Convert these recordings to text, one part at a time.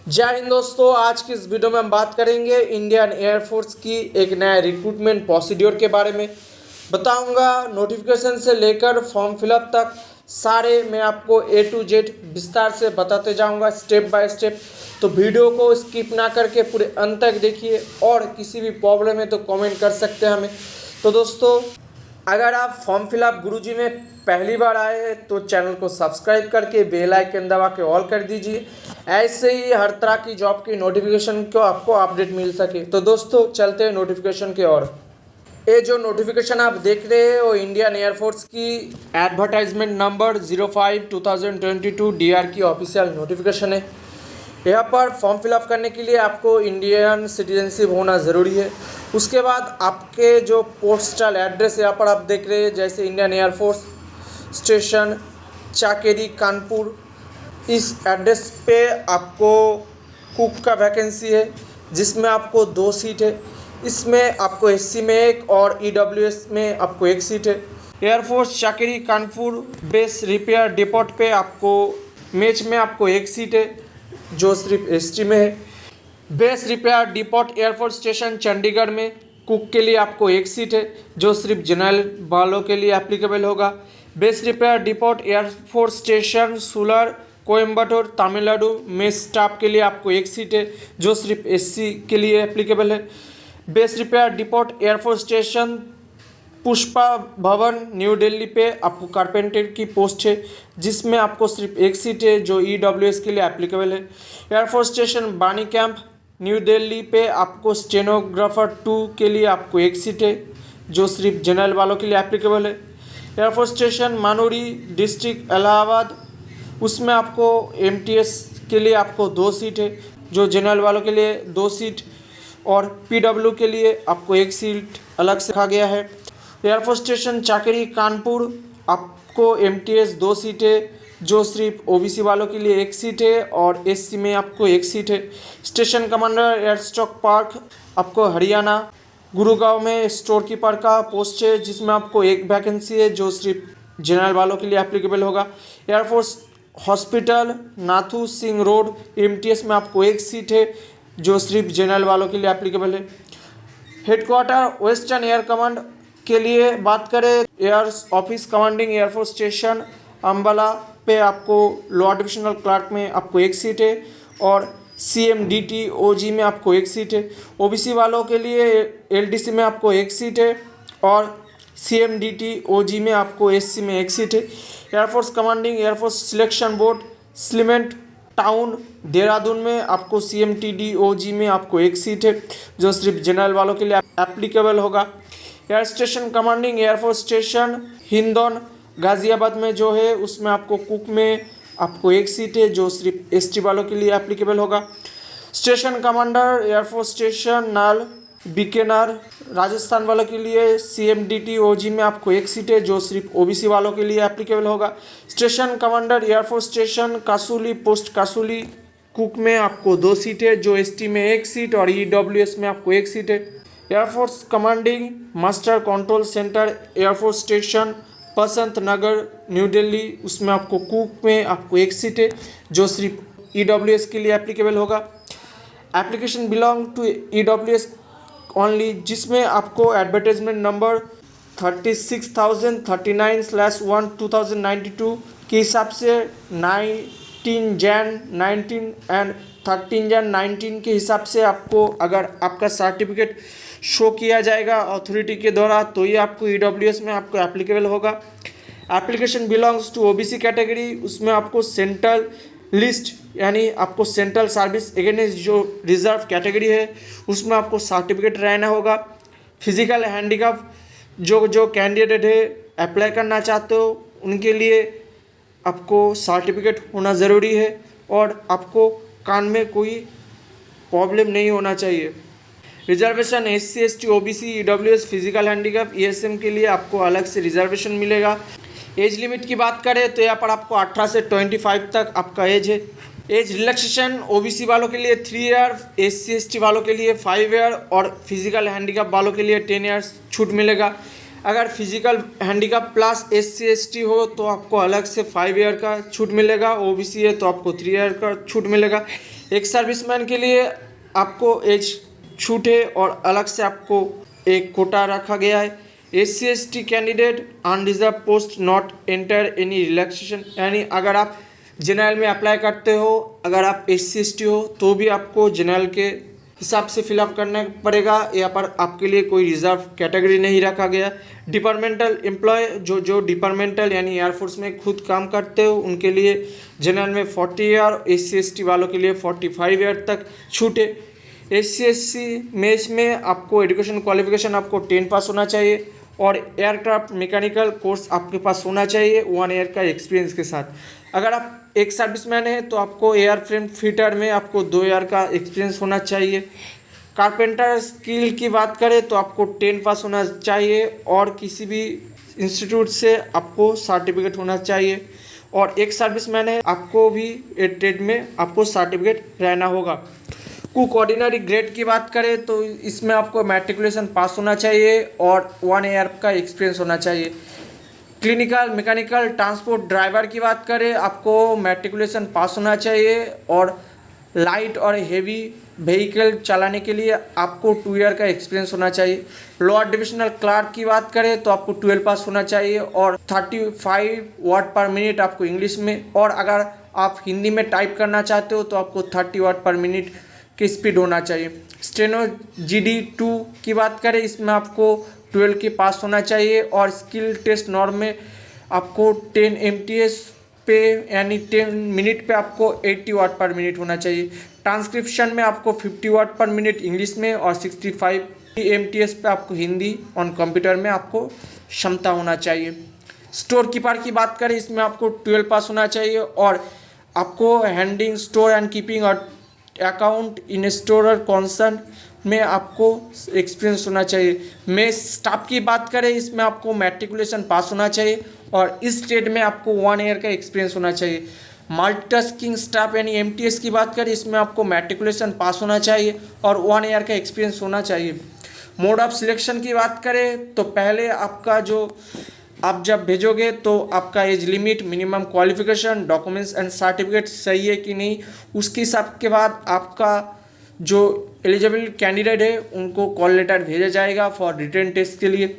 जय हिंद दोस्तों। आज की इस वीडियो में हम बात करेंगे इंडियन एयरफोर्स की एक नया रिक्रूटमेंट प्रोसीड्योर के बारे में बताऊंगा। नोटिफिकेशन से लेकर फॉर्म फिलअप तक सारे मैं आपको A to Z विस्तार से बताते जाऊंगा स्टेप बाय स्टेप। तो वीडियो को स्किप ना करके पूरे अंत तक देखिए और किसी भी प्रॉब्लम है तो कमेंट कर सकते हैं हमें। तो दोस्तों, अगर आप फॉर्म फिलअप गुरुजी में पहली बार आए हैं तो चैनल को सब्सक्राइब करके बेल आइकन दबा के ऑल कर दीजिए, ऐसे ही हर तरह की जॉब की नोटिफिकेशन को आपको अपडेट मिल सके। तो दोस्तों, चलते हैं नोटिफिकेशन की ओर। ये जो नोटिफिकेशन आप देख रहे हैं वो इंडियन एयरफोर्स की एडवर्टाइजमेंट नंबर 05/2022 DR की ऑफिशियल नोटिफिकेशन है। यहाँ पर फॉर्म फिलअप करने के लिए आपको इंडियन सिटीजनशिप होना ज़रूरी है। उसके बाद आपके जो पोस्टल एड्रेस यहाँ पर आप देख रहे हैं, जैसे इंडियन एयरफोर्स स्टेशन चाकेरी कानपुर, इस एड्रेस पे आपको कुक का वैकेंसी है जिसमें आपको 2 सीट है। इसमें आपको SC में 1 और EWS में आपको 1 सीट है। Air force Chakeri Kanpur base repair depot पे आपको मैच में आपको 1 सीट है जो सिर्फ ST में है। Base repair depot air force station Chandigarh में कुक के लिए आपको 1 सीट है जो सिर्फ जनरल वालों के लिए एप्लीकेबल होगा। Base repair depot air force station Sulur Coimbatore Tamil Nadu में स्टाफ के लिए आपको 1 सीट है जो सिर्फ SC के लिए एप्लीकेबल है। Base repair depot air force station Pushpa भवन न्यू दिल्ली पे आपको कारपेंटर की पोस्ट है जिसमें आपको सिर्फ 1 सीट है जो EWS के लिए एप्लीकेबल है। एयरफोर्स स्टेशन बानी कैंप न्यू दिल्ली पे आपको स्टेनोग्राफर 2 के लिए आपको 1 सीट है जो सिर्फ जनरल वालों के लिए एप्लीकेबल है। Air force station manouri district Allahabad, उसमें आपको MTS के लिए आपको 2 सीट है जो जनरल वालों के लिए 2 सीट और PW के लिए आपको 1 सीट अलग से रखा गया है। एयरफोर्स स्टेशन चाकेरी कानपुर आपको MTS 2 सीट है जो सिर्फ OBC वालों के लिए 1 सीट है और SC में आपको 1 सीट है। Station commander air stock park आपको हरियाणा गुरुगांव में स्टोर कीपर का पोस्ट है जिसमें आपको 1 वैकेंसी है जो सिर्फ जनरल वालों के लिए एप्लीकेबल होगा। Air force hospital Nathu Singh road MTS में आपको 1 सीट है जो सिर्फ जनरल वालों के लिए एप्लीकेबल है। हेडक्वार्टर वेस्टर्न एयर कमांड के लिए बात करें, air office commanding air force station Ambala पे आपको लोअर डिविजनल क्लर्क में आपको 1 सीट है और CMDT OG में आपको 1 सीट है। OBC वालों के लिए LDC में आपको 1 सीट है और CMDT OG में आपको SC में 1 सीट है। Air force commanding air force selection board Clement town Dehradun में आपको CMTD OG में आपको 1 सीट है जो सिर्फ जनरल वालों के लिए एप्लीकेबल होगा। Air station commanding air force station Hindon Ghaziabad में जो है उसमें आपको कुक में आपको 1 सीट है जो सिर्फ ST वालों के लिए एप्लीकेबल होगा। स्टेशन कमांडर एयरफोर्स स्टेशन नाल बीकानेर राजस्थान वालों के लिए CMDT OG में आपको 1 सीट है जो सिर्फ OBC वालों के लिए एप्लीकेबल होगा। Station commander air force station Kasauli post Kasauli cook में आपको 2 सीट है जो ST में 1 सीट और EWS में आपको 1 सीट है। Air force commanding master control centre air force station Basant Nagar new Delhi, उसमें आपको कुक में आपको 1 सीट है जो सिर्फ EWS के लिए एप्लीकेबल होगा। Application belong to EWS only, जिसमें आपको एडवर्टाइजमेंट नंबर 36,039/1/2092 के हिसाब से 19 Jan 19 एंड 13 Jan 19 के हिसाब से आपको अगर आपका सर्टिफिकेट शो किया जाएगा अथॉरिटी के द्वारा तो ये आपको EWS में आपको एप्लीकेबल होगा। Application belongs to OBC category, उसमें आपको सेंट्रल लिस्ट यानी आपको सेंट्रल सर्विस अगेंस्ट जो रिजर्व कैटेगरी है उसमें आपको सर्टिफिकेट रहना होगा। फिजिकल हैंडीकैप जो कैंडिडेट है अप्लाई करना चाहते हो उनके लिए आपको सर्टिफिकेट होना ज़रूरी है और आपको कान में कोई प्रॉब्लम नहीं होना चाहिए। Reservation SC ST OBC EWS physical handicap ESM के लिए आपको अलग से रिजर्वेशन मिलेगा। एज लिमिट की बात करें तो यहाँ पर आपको 18 से 25 तक आपका एज है। एज रिलैक्सेशन OBC वालों के लिए 3 ईयर, SC ST वालों के लिए 5 ईयर और फिजिकल हैंडीकैप वालों के लिए 10 ईयर्स छूट मिलेगा। अगर physical handicap plus SC ST हो तो आपको अलग से 5 ईयर का छूट मिलेगा, OBC है तो आपको 3 ईयर का छूट मिलेगा। एक सर्विसमैन के लिए आपको एज छूट है और अलग से आपको एक कोटा रखा गया है। SC/ST candidate unreserve post not enter any relaxation, यानी अगर आप जनरल में अप्लाई करते हो, अगर आप SC/ST हो तो भी आपको जनरल के हिसाब से फिलअप करना पड़ेगा। यहाँ पर आपके लिए कोई रिजर्व कैटेगरी नहीं रखा गया। डिपार्टमेंटल एम्प्लॉय जो डिपार्टमेंटल यानी एयरफोर्स में खुद काम करते हो उनके लिए जनरल में 40 ईयर, SC/ST वालों के लिए 45 ईयर तक छूट है। SC/ST मेंस में आपको एजुकेशन क्वालिफिकेशन आपको 10 पास होना चाहिए और एयरक्राफ्ट मैकेनिकल कोर्स आपके पास होना चाहिए 1 ईयर का एक्सपीरियंस के साथ। अगर आप एक सर्विसमैन है तो आपको एयरफ्रेम फिटर में आपको 2 ईयर का एक्सपीरियंस होना चाहिए। कारपेंटर स्किल की बात करें तो आपको 10 पास होना चाहिए और किसी भी इंस्टीट्यूट से आपको सर्टिफिकेट होना चाहिए। और एक सर्विसमैन है आपको भी ट्रेड में आपको सर्टिफिकेट रहना होगा। कुक ऑर्डिनरी ग्रेड की बात करें तो इसमें आपको मैट्रिकुलेशन पास होना चाहिए और 1 ईयर का एक्सपीरियंस होना चाहिए। क्लिनिकल मैकेनिकल ट्रांसपोर्ट ड्राइवर की बात करें आपको मैट्रिकुलेशन पास होना चाहिए और लाइट और हेवी व्हीकल चलाने के लिए आपको 2 ईयर का एक्सपीरियंस होना चाहिए। लोअर डिविजनल क्लर्क की बात करें तो आपको 12 पास होना चाहिए और 35 वर्ड पर मिनट आपको इंग्लिश में, और अगर आप हिंदी में टाइप करना चाहते हो तो आपको 30 वर्ड पर मिनट की स्पीड होना चाहिए। स्टेनो GD2 की बात करें इसमें आपको 12 के पास होना चाहिए और स्किल टेस्ट नॉर्म में आपको 10 MTS पे यानी 10 मिनट पे आपको 80 वर्ड पर मिनट होना चाहिए। ट्रांसक्रिप्शन में आपको 50 वर्ड पर मिनट इंग्लिश में और 65 MTS पे आपको हिंदी ऑन कंप्यूटर में आपको क्षमता होना चाहिए। स्टोर कीपर की बात करें इसमें आपको 12 पास होना चाहिए और आपको हैंडलिंग स्टोर एंड कीपिंग और अकाउंट इन स्टोर और कॉन्सर्न में आपको एक्सपीरियंस होना चाहिए। मैं स्टाफ की बात करें इसमें आपको मैट्रिकुलेशन पास होना चाहिए और इस ट्रेड में आपको 1 ईयर का एक्सपीरियंस होना चाहिए। मल्टीटास्किंग स्टाफ यानी MTS की बात करें इसमें आपको मैट्रिकुलेशन पास होना चाहिए और 1 ईयर का एक्सपीरियंस होना चाहिए। मोड ऑफ सिलेक्शन की बात करें तो पहले आपका जो आप जब भेजोगे तो आपका as limit, minimum qualification, documents and certificate सही है कि नहीं, उसके हिसाब के बाद आपका जो एलिजिबल कैंडिडेट है उनको कॉल लेटर भेजा जाएगा फॉर रिटन टेस्ट के लिए।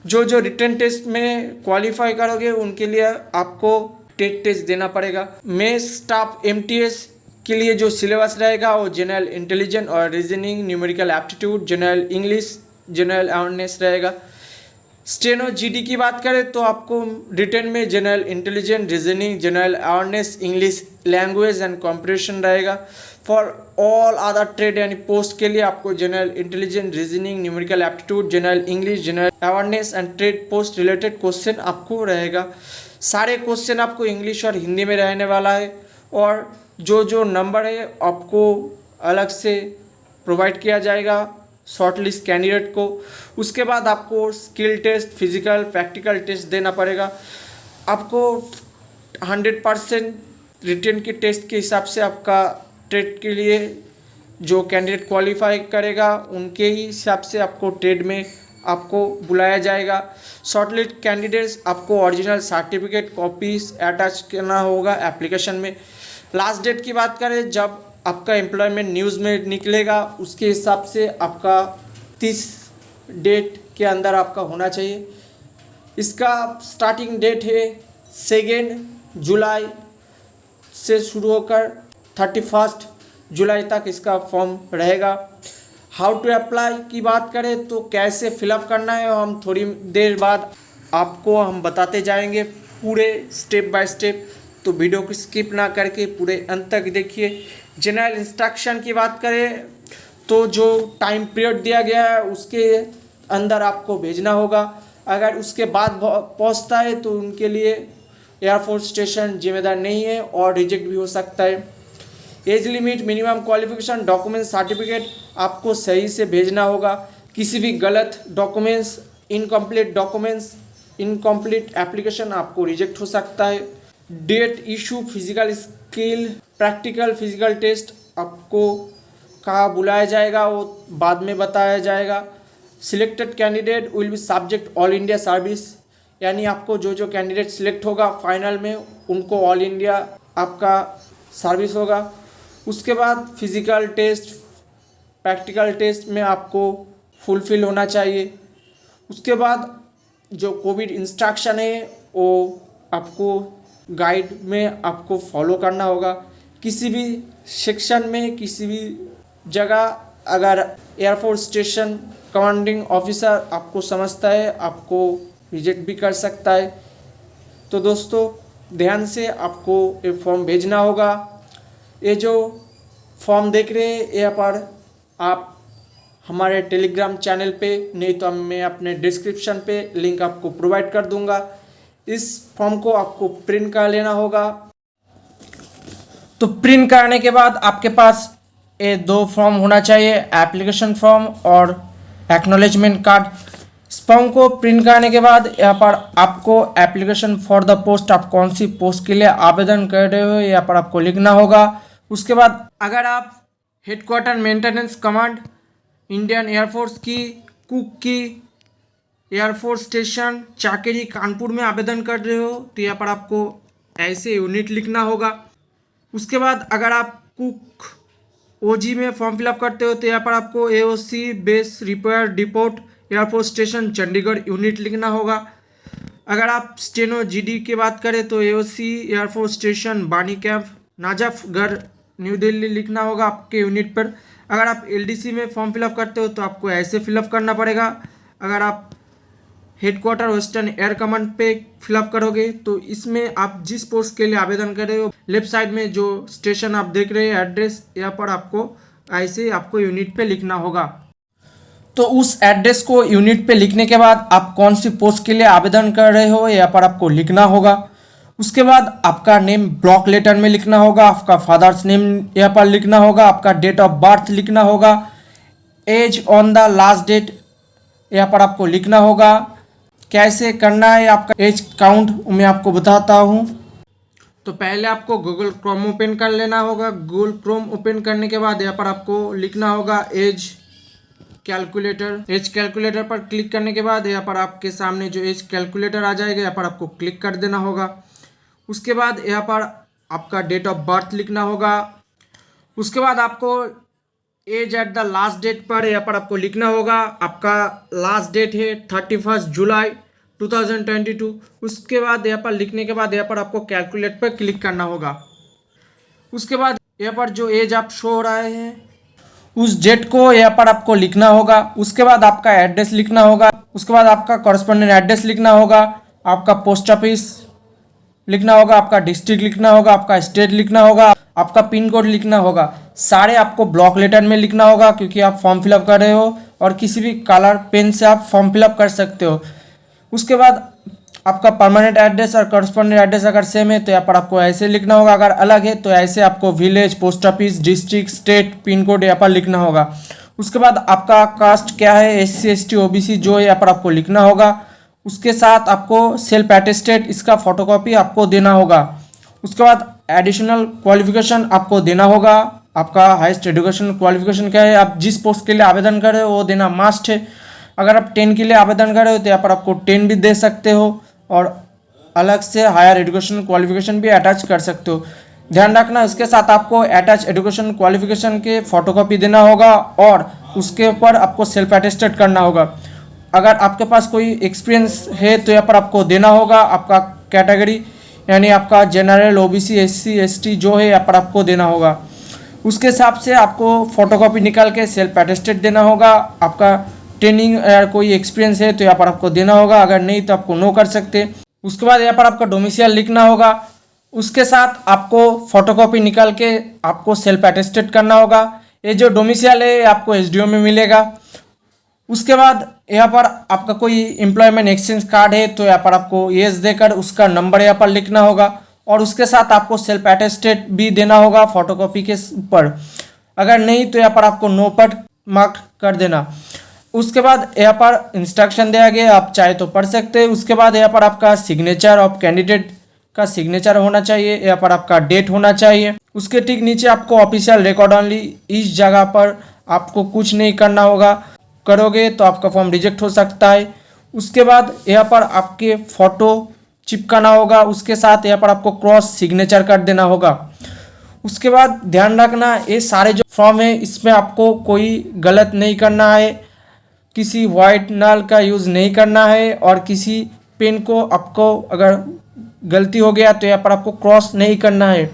जो रिटन टेस्ट में क्वालिफाई करोगे उनके लिए आपको टेट टेस्ट देना पड़ेगा। मेस स्टाफ MTS के लिए जो सिलेबस रहेगा वो जनरल इंटेलिजेंस और reasoning, numerical aptitude, general English, general awareness रहेगा। स्टेनो GD की बात करें तो आपको रिटन में general intelligence, reasoning, general awareness, English language and comprehension रहेगा। फॉर ऑल अदर ट्रेड यानी पोस्ट के लिए आपको general intelligence, reasoning, numerical aptitude, general English, general awareness and trade post related question आपको रहेगा। सारे क्वेश्चन आपको इंग्लिश और हिंदी में रहने वाला है और जो नंबर है आपको अलग से प्रोवाइड किया जाएगा शॉर्टलिस्ट कैंडिडेट को। उसके बाद आपको skill test, physical, practical test देना पड़ेगा। आपको 100% रिटन के टेस्ट के हिसाब से आपका ट्रेड के लिए जो कैंडिडेट क्वालिफाई करेगा उनके ही हिसाब से आपको ट्रेड में आपको बुलाया जाएगा। शॉर्टलिस्ट कैंडिडेट्स आपको ओरिजिनल सर्टिफिकेट कॉपीज अटैच करना होगा एप्लीकेशन में। लास्ट डेट की बात करें जब आपका एम्प्लॉयमेंट न्यूज़ में निकलेगा उसके हिसाब से आपका 30 डेट के अंदर आपका होना चाहिए। इसका स्टार्टिंग डेट है 2 जुलाई से शुरू होकर 31 जुलाई तक इसका फॉर्म रहेगा। हाउ टू अप्लाई की बात करें तो कैसे फिलअप करना है हम थोड़ी देर बाद आपको हम बताते जाएंगे पूरे स्टेप बाय स्टेप, तो वीडियो को स्किप ना करके पूरे अंत तक देखिए। जनरल इंस्ट्रक्शन की बात करें तो जो टाइम पीरियड दिया गया है उसके अंदर आपको भेजना होगा। अगर उसके बाद पहुंचता है तो उनके लिए एयरफोर्स स्टेशन जिम्मेदार नहीं है और रिजेक्ट भी हो सकता है। Age limit, minimum qualification, document, certificate आपको सही से भेजना होगा। किसी भी गलत documents, incomplete documents, incomplete application आपको रिजेक्ट हो सकता है। Date issue, physical skill, practical physical test आपको कहाँ बुलाया जाएगा वो बाद में बताया जाएगा। Selected candidate will be subject all India service, यानी आपको जो कैंडिडेट सिलेक्ट होगा फाइनल में उनको ऑल इंडिया आपका सर्विस होगा। उसके बाद फिज़िकल टेस्ट, प्रैक्टिकल टेस्ट में आपको फुलफिल होना चाहिए। उसके बाद जो कोविड इंस्ट्रक्शन है वो आपको गाइड में आपको फॉलो करना होगा। किसी भी सेक्शन में, किसी भी जगह अगर एयरफोर्स स्टेशन कमांडिंग ऑफिसर आपको समझता है, आपको रिजेक्ट भी कर सकता है। तो दोस्तों ध्यान से आपको ये फॉर्म भेजना होगा। ये जो फॉर्म देख रहे हैं यहाँ पर आप हमारे टेलीग्राम चैनल पे, नहीं तो मैं अपने डिस्क्रिप्शन पे लिंक आपको प्रोवाइड कर दूंगा। इस फॉर्म को आपको प्रिंट कर लेना होगा। तो प्रिंट करने के बाद आपके पास ये 2 फॉर्म होना चाहिए, एप्लीकेशन फॉर्म और एक्नॉलेजमेंट कार्ड। इस फॉर्म को प्रिंट करने के बाद यहाँ पर आपको एप्लीकेशन फॉर द पोस्ट, आप कौन सी पोस्ट के लिए आवेदन कर रहे हो यहाँ पर आपको लिखना होगा। उसके बाद अगर आप headquarter maintenance command Indian air force की कुक की एयरफोर्स स्टेशन चाकेरी कानपुर में आवेदन कर रहे हो तो यहाँ पर आपको ऐसे यूनिट लिखना होगा। उसके बाद अगर आप कुक ओजी में फॉर्म फिलअप करते हो तो यहाँ पर आपको AOC base repair depot air force station Chandigarh unit लिखना होगा। अगर आप स्टेनो जीडी की बात करें तो एओसी एयरफोर्स स्टेशन बानी कैंप नाजफगढ़ न्यू दिल्ली लिखना होगा आपके यूनिट पर। अगर आप एलडीसी में फॉर्म फिलअप करते हो तो आपको ऐसे फिलअप करना पड़ेगा। अगर आप हेडक्वार्टर वेस्टर्न एयर कमांड पे फिलअप करोगे तो इसमें आप जिस पोस्ट के लिए आवेदन कर रहे हो लेफ्ट साइड में जो स्टेशन आप देख रहे हैं एड्रेस, यहाँ पर आपको ऐसे आपको यूनिट पे लिखना होगा। तो उस एड्रेस को यूनिट पे लिखने के बाद आप कौन सी पोस्ट के लिए आवेदन कर रहे हो यहाँ पर आपको लिखना होगा। उसके बाद आपका नेम ब्लॉक लेटर में लिखना होगा, आपका फादर्स नेम यहाँ पर लिखना होगा, आपका डेट ऑफ बर्थ लिखना होगा, age on the last date यहाँ पर आपको लिखना होगा। कैसे करना है आपका एज काउंट मैं आपको बताता हूँ। तो पहले आपको गूगल क्रोम ओपन कर लेना होगा। गूगल क्रोम ओपन करने के बाद यहाँ पर आपको लिखना होगा एज कैलकुलेटर। एज कैलकुलेटर पर क्लिक करने के बाद यहाँ पर आपके सामने जो एज कैलकुलेटर आ जाएगा यहाँ पर आपको क्लिक कर देना होगा। उसके बाद यहाँ पर आपका डेट ऑफ बर्थ लिखना होगा। उसके बाद आपको age at the last date पर यहाँ पर आपको लिखना होगा। आपका लास्ट डेट है 31 जुलाई 2022। उसके बाद यहाँ पर लिखने के बाद यहाँ पर आपको कैलकुलेट पर क्लिक करना होगा। उसके बाद यहाँ पर जो एज आप शो हो रहे हैं उस डेट को यहाँ पर आपको लिखना होगा। उसके बाद आपका एड्रेस लिखना होगा। उसके बाद आपका कॉरेस्पॉन्डेंट एड्रेस लिखना होगा, आपका पोस्ट ऑफिस लिखना होगा, आपका डिस्ट्रिक्ट लिखना होगा, आपका स्टेट लिखना होगा, आपका पिन कोड लिखना होगा। सारे आपको ब्लॉक लेटर में लिखना होगा क्योंकि आप फॉर्म फिलअप कर रहे हो और किसी भी कलर पेन से आप फॉर्म फिलअप कर सकते हो। उसके बाद आपका परमानेंट एड्रेस और कॉरेस्पॉन्डेंट एड्रेस अगर सेम है तो यहाँ पर आपको ऐसे लिखना होगा, अगर अलग है तो ऐसे आपको village, post office, district, state, pin code यहाँ पर लिखना होगा। उसके बाद आपका कास्ट क्या है, SC ST OBC जो है यहाँ पर आपको लिखना होगा। उसके साथ आपको सेल्फ अटेस्टेड इसका फोटोकॉपी आपको देना होगा। उसके बाद एडिशनल क्वालिफिकेशन आपको देना होगा। आपका हाईएस्ट एजुकेशन क्वालिफिकेशन क्या है, आप जिस पोस्ट के लिए आवेदन कर रहे हो वो देना मस्ट है। अगर आप 10 के लिए आवेदन कर रहे हो तो यहाँ पर आपको 10 भी दे सकते हो और अलग से हायर एजुकेशन क्वालिफिकेशन भी अटैच कर सकते हो। ध्यान रखना इसके साथ आपको अटैच एजुकेशन क्वालिफिकेशन के फोटोकॉपी देना होगा और उसके ऊपर आपको सेल्फ अटेस्टेड करना होगा। अगर आपके पास कोई एक्सपीरियंस है तो यहाँ पर आपको देना होगा। आपका कैटेगरी यानी आपका जनरल, OBC, SC ST जो है यहाँ पर आपको देना होगा। उसके हिसाब से आपको फोटोकॉपी निकाल के सेल्फ अटेस्टेड देना होगा। आपका ट्रेनिंग या कोई एक्सपीरियंस है तो यहाँ पर आपको देना होगा, अगर नहीं तो आपको नो कर सकते। उसके बाद यहाँ पर आपका डोमिसाइल लिखना होगा। उसके साथ आपको फोटोकॉपी निकाल के आपको सेल्फ अटेस्टेड करना होगा। ये जो डोमिसाइल है आपको SDO में मिलेगा। उसके बाद यहाँ पर आपका कोई एम्प्लॉयमेंट एक्सचेंज कार्ड है तो यहाँ पर आपको येस देकर उसका नंबर यहाँ पर लिखना होगा और उसके साथ आपको सेल्फ अटेस्टेड भी देना होगा फोटोकॉपी के ऊपर। अगर नहीं तो यहाँ पर आपको नो पर मार्क कर देना। उसके बाद यहाँ पर इंस्ट्रक्शन दिया गया, आप चाहे तो पढ़ सकते हैं। उसके बाद यहाँ पर आपका सिग्नेचर ऑफ कैंडिडेट का सिग्नेचर होना चाहिए, यहाँ पर आपका डेट होना चाहिए। उसके ठीक नीचे आपको ऑफिशियल रिकॉर्ड ओनली, इस जगह पर आपको कुछ नहीं करना होगा, करोगे तो आपका फॉर्म रिजेक्ट हो सकता है। उसके बाद यहाँ पर आपके फ़ोटो चिपकाना होगा, उसके साथ यहाँ पर आपको क्रॉस सिग्नेचर कर देना होगा। उसके बाद ध्यान रखना, ये सारे जो फॉर्म है इसमें आपको कोई गलत नहीं करना है, किसी वाइट नल का यूज़ नहीं करना है, और किसी पेन को आपको अगर गलती हो गया तो यहाँ पर आपको क्रॉस नहीं करना है।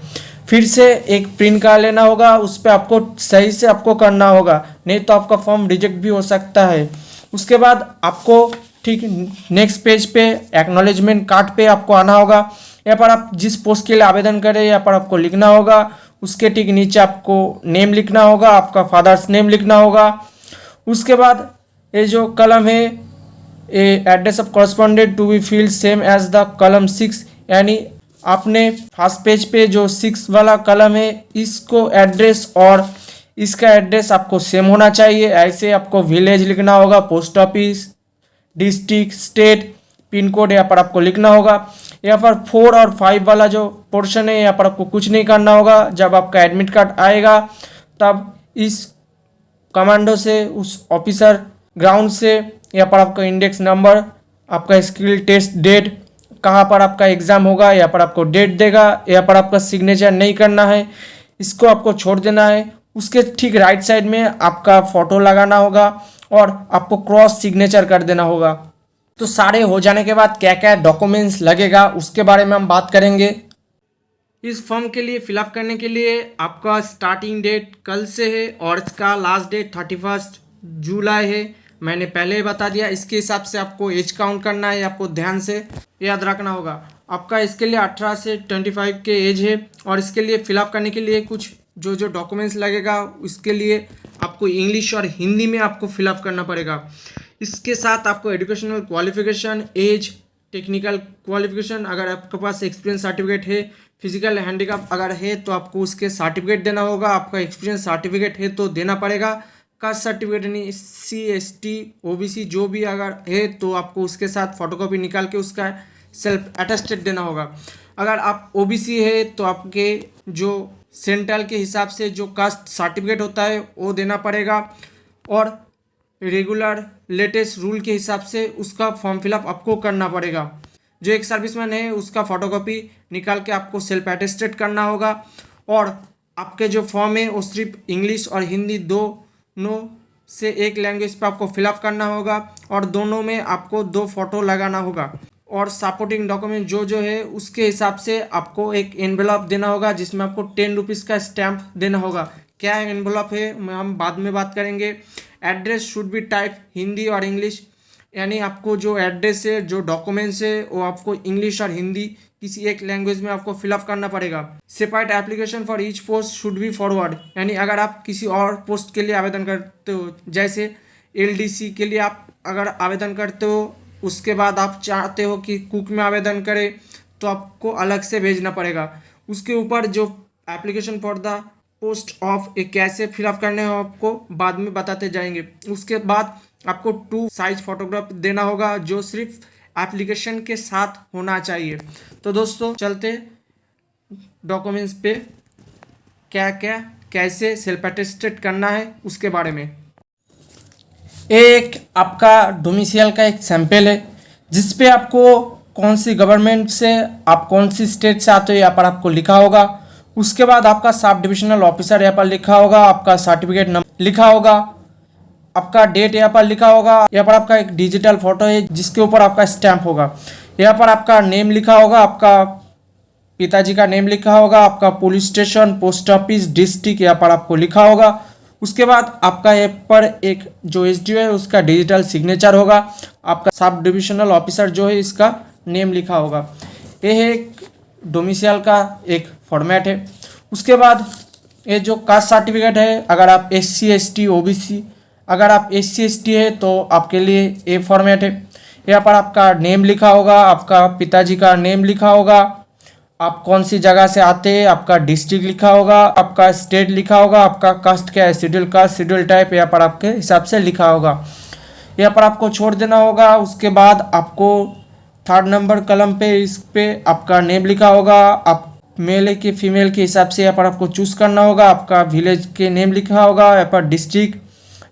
फिर से एक प्रिंट का लेना होगा, उस पर आपको सही से आपको करना होगा, नहीं तो आपका फॉर्म रिजेक्ट भी हो सकता है। उसके बाद आपको ठीक नेक्स्ट पेज पे एक्नॉलेजमेंट कार्ड पे आपको आना होगा। यहाँ पर आप जिस पोस्ट के लिए आवेदन करें यहाँ पर आपको लिखना होगा, उसके ठीक नीचे आपको नेम लिखना होगा, आपका फादर्स नेम लिखना होगा। उसके बाद ये जो कलम है, a address of correspondent to be filled same as the column 6, यानी आपने फर्स्ट पेज पे जो 6 वाला कलम है इसको एड्रेस और इसका एड्रेस आपको सेम होना चाहिए। ऐसे आपको विलेज लिखना होगा, post office, district, state, pin code यहाँ पर आपको लिखना होगा। यहाँ पर 4 और 5 वाला जो पोर्शन है यहाँ पर आपको कुछ नहीं करना होगा। जब आपका एडमिट कार्ड आएगा तब इस कमांडो से, उस ऑफिसर ग्राउंड से यहाँ पर आपका इंडेक्स नंबर, आपका स्किल टेस्ट डेट, कहाँ पर आपका एग्ज़ाम होगा यहाँ पर आपको डेट देगा। यहाँ पर आपका सिग्नेचर नहीं करना है, इसको आपको छोड़ देना है। उसके ठीक राइट साइड में आपका फ़ोटो लगाना होगा और आपको क्रॉस सिग्नेचर कर देना होगा। तो सारे हो जाने के बाद क्या क्या डॉक्यूमेंट्स लगेगा उसके बारे में हम बात करेंगे। इस फॉर्म के लिए फिलअप करने के लिए आपका स्टार्टिंग डेट कल से है और इसका लास्ट डेट 31 जुलाई है। मैंने पहले ही बता दिया, इसके हिसाब से आपको एज काउंट करना है, आपको ध्यान से याद रखना होगा। आपका इसके लिए 18 से 25 के एज है और इसके लिए फिलअप करने के लिए कुछ जो जो डॉक्यूमेंट्स लगेगा उसके लिए आपको इंग्लिश और हिंदी में आपको फिलअप करना पड़ेगा। इसके साथ आपको educational qualification, age, technical qualification, अगर आपके पास एक्सपीरियंस सर्टिफिकेट है, फिजिकल हैंडीकैप अगर है तो आपको उसके सर्टिफिकेट देना होगा। आपका एक्सपीरियंस सर्टिफिकेट है तो देना पड़ेगा। कास्ट सर्टिफिकेट नहीं, SC ST OBC जो भी अगर है तो आपको उसके साथ फोटोकॉपी निकाल के उसका सेल्फ अटेस्टेड देना होगा। अगर आप OBC है तो आपके जो सेंट्रल के हिसाब से जो कास्ट सर्टिफिकेट होता है वो देना पड़ेगा और रेगुलर लेटेस्ट रूल के हिसाब से उसका फॉर्म फिलअप आपको करना पड़ेगा। जो एक सर्विसमैन है उसका फोटोकॉपी निकाल के आपको सेल्फ अटेस्टेड करना होगा और आपके जो फॉर्म है वो सिर्फ इंग्लिश और हिंदी दोनों से एक लैंग्वेज पे आपको फिलअप करना होगा और दोनों में आपको 2 फोटो लगाना होगा। और सपोर्टिंग डॉक्यूमेंट जो जो है उसके हिसाब से आपको एक एनवेलप देना होगा जिसमें आपको 10 रुपीज़ का स्टैम्प देना होगा। क्या एनवेलप है हम बाद में बात करेंगे। Address should be type Hindi और इंग्लिश, यानी आपको जो एड्रेस है, जो डॉक्यूमेंट्स है वो आपको इंग्लिश और हिंदी किसी एक लैंग्वेज में आपको फिलअप करना पड़ेगा। Separate application for each post should be forward, यानी अगर आप किसी और पोस्ट के लिए आवेदन करते हो, जैसे LDC के लिए आप अगर आवेदन करते हो, उसके बाद आप चाहते हो कि कुक में आवेदन करें तो आपको अलग से भेजना पड़ेगा। उसके ऊपर जो application for the post of एक कैसे फिलअप करने हो आपको बाद में बताते जाएंगे। उसके बाद आपको 2 साइज फोटोग्राफ देना होगा जो सिर्फ एप्लीकेशन के साथ होना चाहिए। तो दोस्तों चलते डॉक्यूमेंट्स पे क्या क्या कैसे सेल्फ अटेस्टेड करना है उसके बारे में। एक आपका डोमिसाइल का एक सैंपल है जिस पे आपको कौन सी गवर्नमेंट से, आप कौन सी स्टेट से आते हो यहाँ पर आपको लिखा होगा। उसके बाद आपका सब डिविजनल ऑफिसर यहाँ पर लिखा होगा, आपका सर्टिफिकेट नंबर लिखा होगा, आपका डेट यहाँ पर लिखा होगा। यहाँ पर आपका एक डिजिटल फोटो है जिसके ऊपर आपका स्टैंप होगा। यहाँ पर आपका नेम लिखा होगा, आपका पिताजी का नेम लिखा होगा, आपका police station, post office, district यहाँ पर आपको लिखा होगा। उसके बाद आपका यहाँ पर एक जो SDO है उसका डिजिटल सिग्नेचर होगा, आपका सब डिविजनल ऑफिसर जो है इसका नेम लिखा होगा। ये है एक डोमिसाइल का एक फॉर्मेट है। उसके बाद ये जो कास्ट सर्टिफिकेट है, अगर आप SC ST OBC, अगर आप SC ST है तो आपके लिए ये फॉर्मेट है। यहाँ पर आपका नेम लिखा होगा, आपका पिताजी का नेम लिखा होगा, आप कौन सी जगह से आते हैं, आपका डिस्ट्रिक्ट लिखा होगा, आपका स्टेट लिखा होगा, आपका कास्ट क्या है, शेड्यूल कास्ट, शेड्यूल टाइप यहाँ पर आपके हिसाब से लिखा होगा। यहाँ पर आपको छोड़ देना होगा। उसके बाद आपको 3rd नंबर कलम पे इस पे आपका नेम लिखा होगा, आप मेल है कि फीमेल के हिसाब से यहाँ पर आपको चूज़ करना होगा। आपका विलेज के नेम लिखा होगा, यहाँ पर डिस्ट्रिक्ट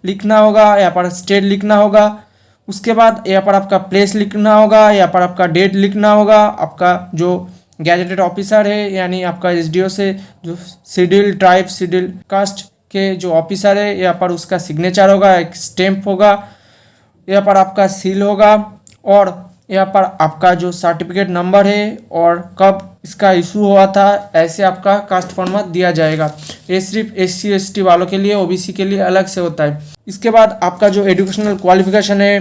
लिखना होगा, यहाँ पर स्टेट लिखना होगा। उसके बाद यहाँ पर आपका प्लेस लिखना होगा, यहाँ पर आपका डेट लिखना होगा, आपका जो गैजेटेड ऑफिसर है, यानी आपका एसडीओ से जो शेड्यूल ट्राइब शेड्यूल कास्ट के जो ऑफिसर है, यहाँ पर उसका सिग्नेचर होगा, एक स्टैम्प होगा, यहाँ पर आपका सील होगा, और यहाँ पर आपका जो सर्टिफिकेट नंबर है और कब इसका इशू हुआ था, ऐसे आपका कास्ट फॉर्मेट दिया जाएगा। ये सिर्फ SC ST वालों के लिए, OBC के लिए अलग से होता है। इसके बाद आपका जो एजुकेशनल क्वालिफिकेशन है,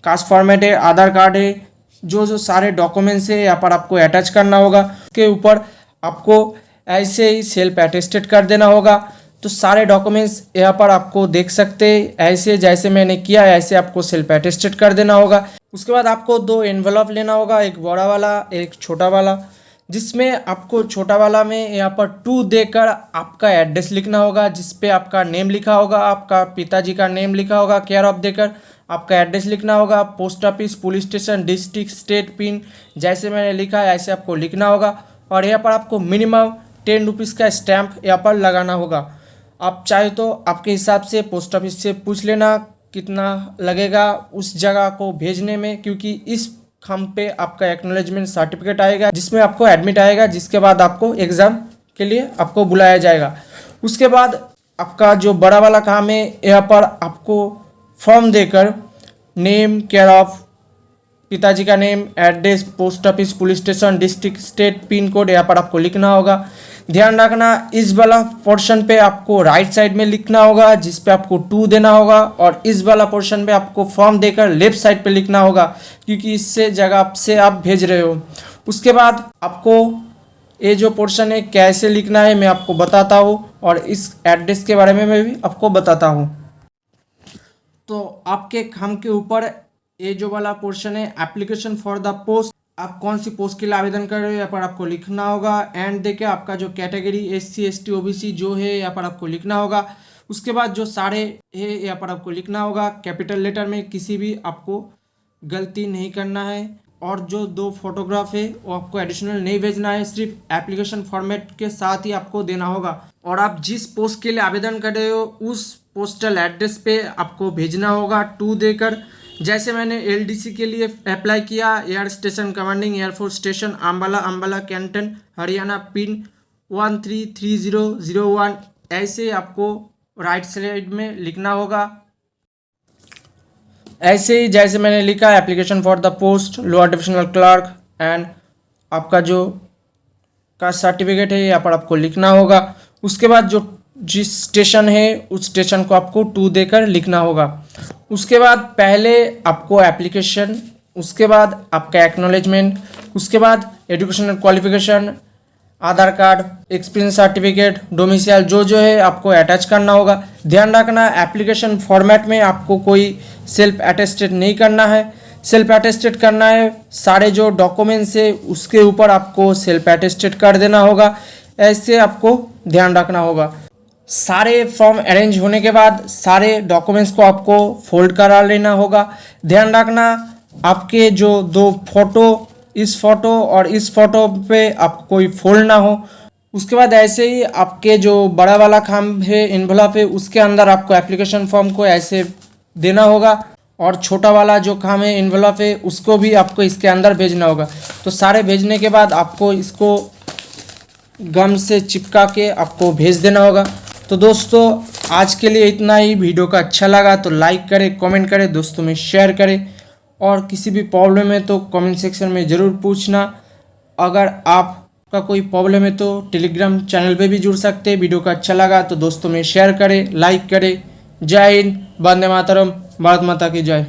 कास्ट फॉर्मेट है, आधार कार्ड है, जो सारे डॉक्यूमेंट्स है यहाँ पर आपको अटैच करना होगा। उसके ऊपर आपको ऐसे ही सेल्फ अटेस्टेड कर देना होगा। तो सारे डॉक्यूमेंट्स यहाँ पर आपको देख सकते हैं, ऐसे जैसे मैंने किया ऐसे आपको सेल्फ अटेस्टेड कर देना होगा। उसके बाद आपको 2 एनवलप लेना होगा, एक बड़ा वाला एक छोटा वाला, जिसमें आपको छोटा वाला में यहाँ पर 2 देकर आपका एड्रेस लिखना होगा, जिस पे आपका नेम लिखा होगा, आपका पिताजी का नेम लिखा होगा, केयर ऑफ देकर आपका एड्रेस लिखना होगा, post office, police station, district, state, pin, जैसे मैंने लिखा है ऐसे आपको लिखना होगा। और यहाँ पर आपको मिनिमम 10 रुपीज़ का स्टैम्प यहाँ पर लगाना होगा। आप चाहे तो आपके हिसाब से पोस्ट ऑफिस से पूछ लेना कितना लगेगा उस जगह को भेजने में, क्योंकि इस खम पे आपका एक्नॉलेजमेंट सर्टिफिकेट आएगा, जिसमें आपको एडमिट आएगा, जिसके बाद आपको एग्ज़ाम के लिए आपको बुलाया जाएगा। उसके बाद आपका जो बड़ा वाला काम है, यहाँ पर आपको फॉर्म देकर नेम, केयर ऑफ, पिताजी का name, address, post office, police station, district, state, pin code यहाँ पर आपको लिखना होगा। ध्यान रखना इस वाला पोर्शन पे आपको राइट साइड में लिखना होगा, जिस पे आपको 2 देना होगा, और इस वाला पोर्शन पे आपको फॉर्म देकर लेफ्ट साइड पे लिखना होगा, क्योंकि इससे जगह से आप भेज रहे हो। उसके बाद आपको ये जो पोर्शन है कैसे लिखना है मैं आपको बताता हूँ, और इस एड्रेस के बारे में मैं भी आपको बताता हूँ। तो आपके खाम के ऊपर ये जो वाला पोर्शन है, एप्लीकेशन फॉर द पोस्ट, आप कौन सी पोस्ट के लिए आवेदन कर रहे हो यहाँ पर आपको लिखना होगा। एंड देके आपका जो कैटेगरी SC ST OBC जो है यहाँ पर आपको लिखना होगा। उसके बाद जो सारे है यहाँ पर आपको लिखना होगा कैपिटल लेटर में, किसी भी आपको गलती नहीं करना है। और जो 2 फोटोग्राफ है वो आपको एडिशनल नहीं भेजना है, सिर्फ एप्लीकेशन फॉर्मेट के साथ ही आपको देना होगा। और आप जिस पोस्ट के लिए आवेदन कर रहे हो उस पोस्टल एड्रेस पे आपको भेजना होगा 2 देकर। जैसे मैंने LDC के लिए अप्लाई किया, air station commanding air force station Ambala, Ambala Canton, Haryana, pin 133001, ऐसे आपको राइट साइड में लिखना होगा। ऐसे ही जैसे मैंने लिखा application for the post lower divisional clerk, and आपका जो कास्ट सर्टिफिकेट है यहाँ पर आपको लिखना होगा। उसके बाद जो जिस स्टेशन है उस स्टेशन को आपको 2 देकर लिखना होगा। उसके बाद पहले आपको एप्लीकेशन, उसके बाद आपका एक्नॉलेजमेंट, उसके बाद एजुकेशनल क्वालिफिकेशन, आधार कार्ड, एक्सपीरियंस सर्टिफिकेट, डोमिसाइल जो है आपको अटैच करना होगा। ध्यान रखना एप्लीकेशन फॉर्मेट में आपको कोई सेल्फ अटेस्टेड नहीं करना है, सेल्फ अटेस्टेड करना है सारे जो डॉक्यूमेंट्स है उसके ऊपर आपको सेल्फ अटेस्टेड कर देना होगा। ऐसे आपको ध्यान रखना होगा। सारे फॉर्म अरेंज होने के बाद सारे डॉक्यूमेंट्स को आपको फोल्ड करा लेना होगा। ध्यान रखना आपके जो 2 फोटो, इस फोटो और इस फोटो पे आपको कोई फोल्ड ना हो। उसके बाद ऐसे ही आपके जो बड़ा वाला खाम है एनवलप है उसके अंदर आपको एप्लीकेशन फॉर्म को ऐसे देना होगा, और छोटा वाला जो खाम है एनवलप है उसको भी आपको इसके अंदर भेजना होगा। तो सारे भेजने के बाद आपको इसको गम से चिपका के आपको भेज देना होगा। तो दोस्तों आज के लिए इतना ही। वीडियो का अच्छा लगा तो लाइक करें, कमेंट करें, दोस्तों में शेयर करें, और किसी भी प्रॉब्लम है तो कमेंट सेक्शन में ज़रूर पूछना। अगर आपका कोई प्रॉब्लम है तो टेलीग्राम चैनल पे भी जुड़ सकते हैं। वीडियो का अच्छा लगा तो दोस्तों में शेयर करें, लाइक करें। जय हिंद, वंदे मातरम, भारत माता की जय।